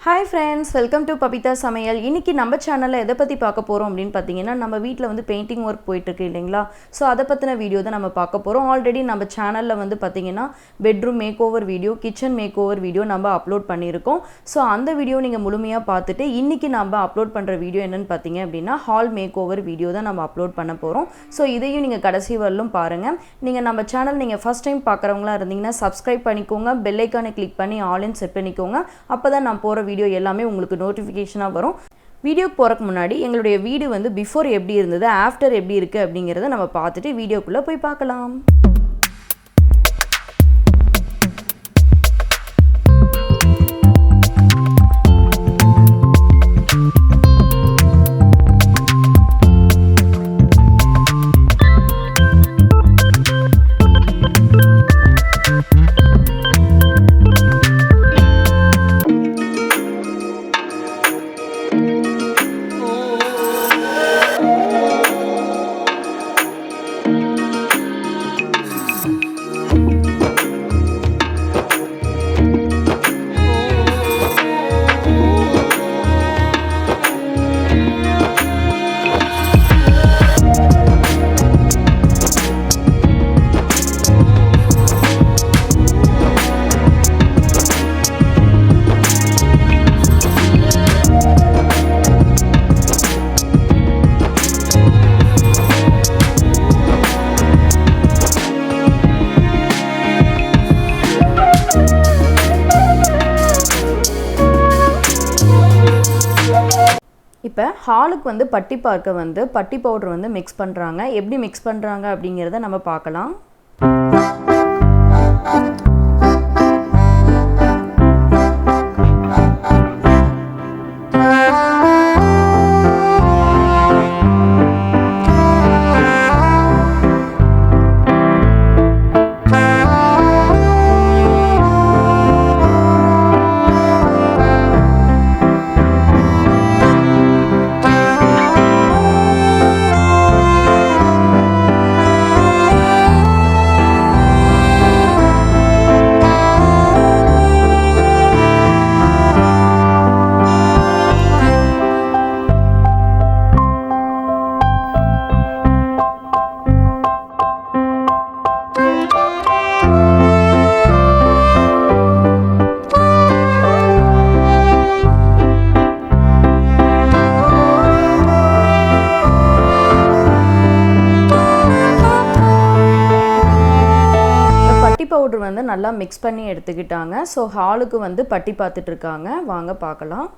Hi friends, welcome to Papita Samayal. இன்னைக்கு நம்ம சேனல்ல எதை பத்தி பார்க்க போறோம் அப்படினு பாத்தீங்கன்னா நம்ம வீட்ல வந்து பெயிண்டிங் வர்க் போயிட்டு இருக்கு இல்லீங்களா சோ அத பத்தின வீடியோ தான் நம்ம பார்க்க போறோம். ஆல்ரெடி நம்ம சேனல்ல வந்து பாத்தீங்கன்னா bedroom makeover video, kitchen makeover video நம்ம அப்லோட் பண்ணியிருக்கோம். சோ அந்த வீடியோ நீங்க முழுமையா பார்த்துட்டு இன்னைக்கு நாம அப்லோட் பண்ற வீடியோ என்னன்னு பாத்தீங்க அப்படினா ஹால் மேக்ஓவர் வீடியோ தான் நம்ம அப்லோட் பண்ண போறோம். சோ இதையும் நீங்க கடைசி வரலும் பாருங்க. நீங்க நம்ம சேனல் நீங்க ஃபர்ஸ்ட் டைம் பார்க்கறவங்களா இருந்தீங்கன்னா Subscribe பண்ணிக்கோங்க, பெல் ஐகானை கிளிக் பண்ணி ஆல் இன் செட் பண்ணிக்கோங்க. அப்பதான் நான் போற வீடியோ எல்லாமே உங்களுக்கு நோட்டிஃபிகேஷனா வரும். வீடியோக்கு போறதுக்கு முன்னாடி எங்களுடைய வீடியோ வந்து பிஃபோர் எப்படி இருந்தது, ஆஃப்டர் எப்படி இருக்கு அப்படிங்கறத நம்ம பார்த்துட்டு வீடியோக்குள்ள போய் பார்க்கலாம். இப்போ ஹாலுக்கு வந்து பட்டி பார்க்க வந்து பட்டி பவுடர் வந்து மிக்ஸ் பண்றாங்க. எப்படி மிக்ஸ் பண்றாங்க அப்படிங்கறத நம்ம பார்க்கலாம். பவுடர் வந்து நல்லா மிக்ஸ் பண்ணி எடுத்துக்கிட்டாங்க. சோ ஹாலுக்கு வந்து பட்டி பார்த்துட்டு இருக்காங்க. வாங்க பார்க்கலாம்.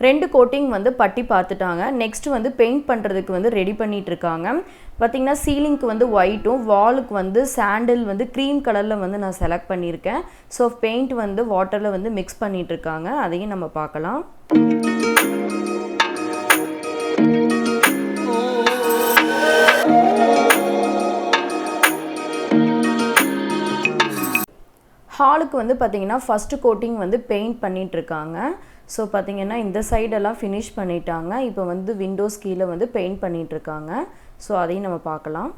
ரெண்டு கோட்டிங் வந்து பட்டி பார்த்துட்டாங்க. நெக்ஸ்ட் வந்து பெயிண்ட் பண்றதுக்கு வந்து ரெடி பண்ணிட்டு இருக்காங்க. பாத்தீங்கன்னா சீலிங்க்கு வந்து ஒயிட்டும், வாலுக்கு வந்து சாண்டில் வந்து க்ரீம் கலர்ல வந்து நான் செலக்ட் பண்ணியிருக்கேன். ஸோ பெயிண்ட் வந்து வாட்டர்ல வந்து மிக்ஸ் பண்ணிட்டு இருக்காங்க. அதையும் நம்ம பார்க்கலாம். ஹாலுக்கு வந்து பாத்தீங்கன்னா ஃபர்ஸ்ட் கோட்டிங் வந்து பெயிண்ட் பண்ணிட்டு இருக்காங்க. ஸோ பார்த்தீங்கன்னா இந்த சைடெல்லாம் ஃபினிஷ் பண்ணிட்டாங்க. இப்போ வந்து விண்டோஸ் கீழே வந்து பெயிண்ட் பண்ணிட்டு இருக்காங்க. ஸோ அதையும் நம்ம பார்க்கலாம்.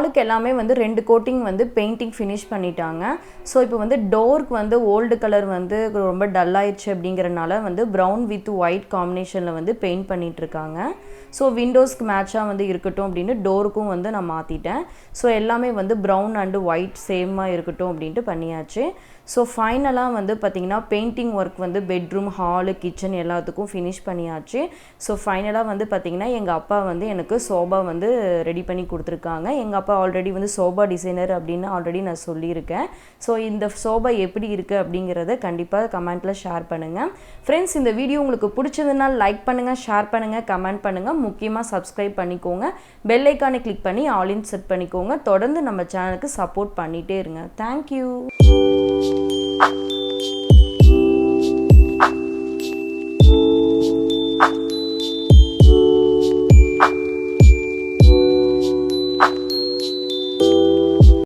ஹாலுக்கு எல்லாமே வந்து 2 கோட்டிங் வந்து பெயிண்டிங் ஃபினிஷ் பண்ணிட்டாங்க. ஸோ இப்போ வந்து டோருக்கு வந்து ஓல்டு கலர் வந்து ரொம்ப டல் ஆயிடுச்சு அப்படிங்கிறனால வந்து ப்ரௌன் வித் ஒயிட் காம்பினேஷனில் வந்து பெயிண்ட் பண்ணிகிட்ருக்காங்க. ஸோ விண்டோஸ்க்கு மேட்சாக வந்து இருக்கட்டும் அப்படின்னு டோருக்கும் வந்து நான் மாற்றிட்டேன். ஸோ எல்லாமே வந்து ப்ரௌன் அண்டு ஒயிட் சேமாக இருக்கட்டும் அப்படின்ட்டு பண்ணியாச்சு. ஸோ ஃபைனலாக வந்து பார்த்திங்கன்னா பெயிண்டிங் ஒர்க் வந்து பெட்ரூம், ஹாலு, கிச்சன் எல்லாத்துக்கும் ஃபினிஷ் பண்ணியாச்சு. ஸோ ஃபைனலாக வந்து பார்த்திங்கன்னா எங்கள் அப்பா வந்து எனக்கு சோபா வந்து ரெடி பண்ணி கொடுத்துருக்காங்க. எங்கள் அப்பா ஆல்ரெடி வந்து சோபா டிசைனர் அப்படின்னு ஆல்ரெடி நான் சொல்லியிருக்கேன். ஸோ இந்த சோபா எப்படி இருக்குது அப்படிங்கிறத கண்டிப்பாக கமெண்ட்டில் ஷேர் பண்ணுங்கள். ஃப்ரெண்ட்ஸ், இந்த வீடியோ உங்களுக்கு பிடிச்சதுன்னா லைக் பண்ணுங்கள், ஷேர் பண்ணுங்கள், கமெண்ட் பண்ணுங்கள். முக்கியமாக சப்ஸ்கிரைப் பண்ணிக்கோங்க. பெல் ஐக்கானை கிளிக் பண்ணி ஆல் இன் செட் பண்ணிக்கோங்க. தொடர்ந்து நம்ம சேனலுக்கு சப்போர்ட் பண்ணிகிட்டே இருங்க. தேங்க்யூ.